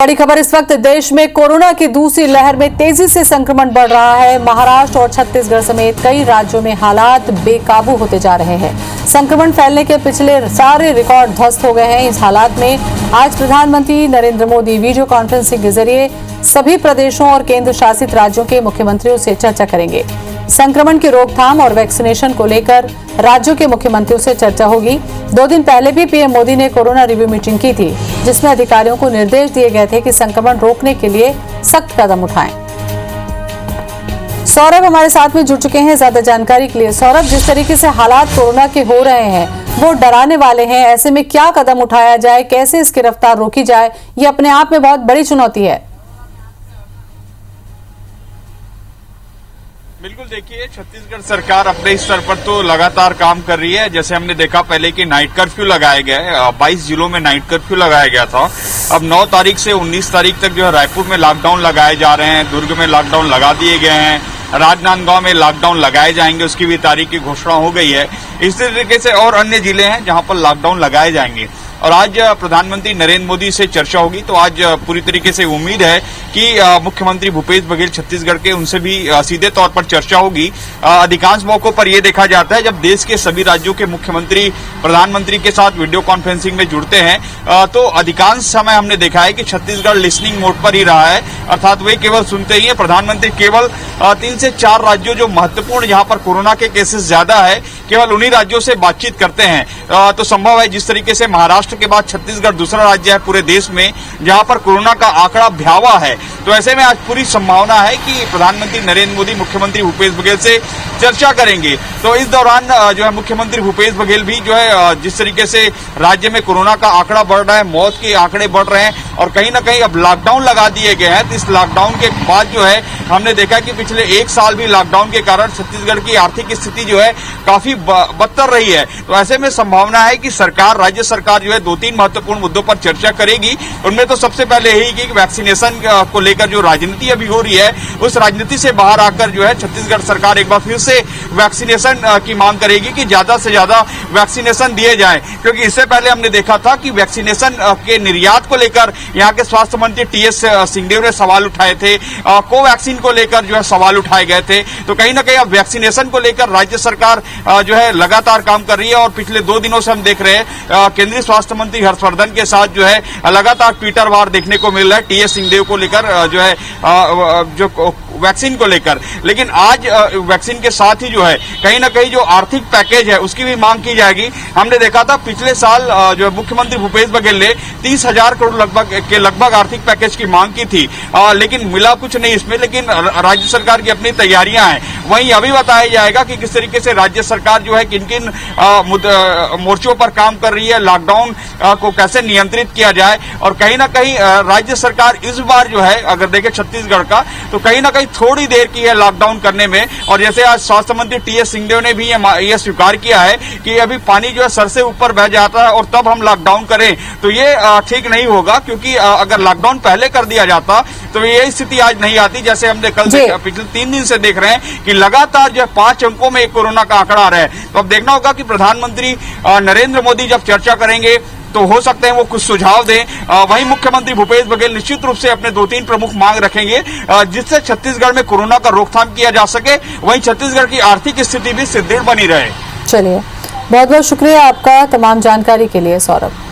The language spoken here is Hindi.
बड़ी खबर इस वक्त देश में कोरोना की दूसरी लहर में तेजी से संक्रमण बढ़ रहा है। महाराष्ट्र और छत्तीसगढ़ समेत कई राज्यों में हालात बेकाबू होते जा रहे हैं। संक्रमण फैलने के पिछले सारे रिकॉर्ड ध्वस्त हो गए हैं। इस हालात में आज प्रधानमंत्री नरेंद्र मोदी वीडियो कॉन्फ्रेंसिंग के जरिए सभी प्रदेशों और केंद्र शासित राज्यों के मुख्यमंत्रियों से चर्चा करेंगे। संक्रमण की रोकथाम और वैक्सीनेशन को लेकर राज्यों के मुख्यमंत्रियों से चर्चा होगी। 2 दिन पहले भी पीएम मोदी ने कोरोना रिव्यू मीटिंग की थी, जिसमें अधिकारियों को निर्देश दिए गए थे कि संक्रमण रोकने के लिए सख्त कदम उठाएं। सौरभ हमारे साथ में जुड़ चुके हैं ज्यादा जानकारी के लिए। सौरभ, जिस तरीके से हालात कोरोना के हो रहे हैं वो डराने वाले हैं, ऐसे में क्या कदम उठाया जाए, कैसे इसकी रफ्तार रोकी जाए, ये अपने आप में बहुत बड़ी चुनौती है। बिल्कुल, देखिए छत्तीसगढ़ सरकार अपने स्तर पर तो लगातार काम कर रही है। जैसे हमने देखा पहले कि नाइट कर्फ्यू लगाया गया है, 22 जिलों में नाइट कर्फ्यू लगाया गया था। अब 9 तारीख से 19 तारीख तक जो है रायपुर में लॉकडाउन लगाए जा रहे हैं, दुर्ग में लॉकडाउन लगा दिए गए हैं, राजनांदगांव में लॉकडाउन लगाए जाएंगे, उसकी भी तारीख की घोषणा हो गई है। इसी तरीके से और अन्य जिले हैं जहां पर लॉकडाउन लगाए जाएंगे। और आज प्रधानमंत्री नरेंद्र मोदी से चर्चा होगी, तो आज पूरी तरीके से उम्मीद है कि मुख्यमंत्री भूपेश बघेल छत्तीसगढ़ के, उनसे भी सीधे तौर पर चर्चा होगी। अधिकांश मौकों पर यह देखा जाता है जब देश के सभी राज्यों के मुख्यमंत्री प्रधानमंत्री के साथ वीडियो कॉन्फ्रेंसिंग में जुड़ते हैं तो अधिकांश समय हमने देखा है कि छत्तीसगढ़ लिसनिंग मोड पर ही रहा है, अर्थात वे केवल सुनते ही है। प्रधानमंत्री केवल 3 से 4 राज्यों जो महत्वपूर्ण, जहां पर कोरोना के केसेस ज्यादा है, केवल उन्हीं राज्यों से बातचीत करते हैं। तो संभव है जिस तरीके से महाराष्ट्र के बाद छत्तीसगढ़ दूसरा राज्य है पूरे देश में जहां पर कोरोना का आंकड़ा भयावह है, तो ऐसे में आज पूरी संभावना है कि प्रधानमंत्री नरेंद्र मोदी मुख्यमंत्री भूपेश बघेल से चर्चा करेंगे। तो इस दौरान जो है मुख्यमंत्री भूपेश बघेल भी जो है जिस तरीके से राज्य में कोरोना का आंकड़ा बढ़ रहा है, मौत के आंकड़े बढ़ रहे हैं और कहीं ना कहीं अब लॉकडाउन लगा दिए गए हैं, तो इस लॉकडाउन के बाद जो है हमने देखा कि पिछले 1 साल भी लॉकडाउन के कारण छत्तीसगढ़ की आर्थिक स्थिति जो है काफी बदतर रही है। तो ऐसे में संभावना है कि सरकार, राज्य सरकार जो है 2-3 महत्वपूर्ण मुद्दों पर चर्चा करेगी। उनमें तो सबसे पहले यही कि वैक्सीनेशन को लेकर जो राजनीति अभी हो रही है, उस राजनीति से बाहर आकर जो है छत्तीसगढ़ सरकार एक बार फिर से वैक्सीनेशन की मांग करेगी कि ज्यादा से ज्यादा वैक्सीनेशन दिए जाए, क्योंकि इससे पहले हमने देखा था कि वैक्सीनेशन के निर्यात को लेकर यहाँ के स्वास्थ्य मंत्री टीएस सिंहदेव ने सवाल उठाए थे, कोवैक्सीन को लेकर जो है सवाल उठाए गए थे। तो कहीं ना कहीं अब वैक्सीनेशन को लेकर राज्य सरकार जो है लगातार काम कर रही है और पिछले 2 दिनों से हम देख रहे हैं केंद्रीय स्वास्थ्य मंत्री हर्षवर्धन के साथ जो है लगातार ट्विटर वार देखने को मिल रहा है टीएस सिंहदेव को लेकर, जो है जो वैक्सीन को लेकर। लेकिन आज वैक्सीन के साथ ही जो है कहीं ना कहीं जो आर्थिक पैकेज है उसकी भी मांग की जाएगी। हमने देखा था पिछले साल जो है मुख्यमंत्री भूपेश बघेल ने 30,000 करोड़ लगभग आर्थिक पैकेज की मांग की थी, लेकिन मिला कुछ नहीं इसमें। लेकिन राज्य सरकार की अपनी तैयारियां हैं। वहीं अभी बताया जाएगा कि किस तरीके से राज्य सरकार जो है किन किन मोर्चों पर काम कर रही है, लॉकडाउन को कैसे नियंत्रित किया जाए। और कहीं ना कहीं राज्य सरकार इस बार जो है अगर देखें छत्तीसगढ़ का, तो कहीं ना कहीं थोड़ी देर की है लॉकडाउन करने में। और जैसे आज स्वास्थ्य मंत्री टीएस सिंहदेव ने भी यह स्वीकार किया है कि अभी पानी जो है सर से ऊपर बह जाता है और तब हम लॉकडाउन करें, तो ये ठीक नहीं होगा, क्योंकि अगर लॉकडाउन पहले कर दिया जाता तो ये स्थिति आज नहीं आती। जैसे हमने कल से पिछले 3 दिन से देख रहे हैं कि लगातार जो है 5 अंकों में कोरोना का आंकड़ा आ रहा है। तो अब देखना होगा कि प्रधानमंत्री नरेंद्र मोदी जब चर्चा करेंगे तो हो सकते हैं वो कुछ सुझाव दें। वहीं मुख्यमंत्री भूपेश बघेल निश्चित रूप से अपने 2-3 प्रमुख मांग रखेंगे जिससे छत्तीसगढ़ में कोरोना का रोकथाम किया जा सके, वहीं छत्तीसगढ़ की आर्थिक स्थिति भी सुदृढ़ बनी रहे। चलिए, बहुत बहुत शुक्रिया आपका तमाम जानकारी के लिए सौरभ।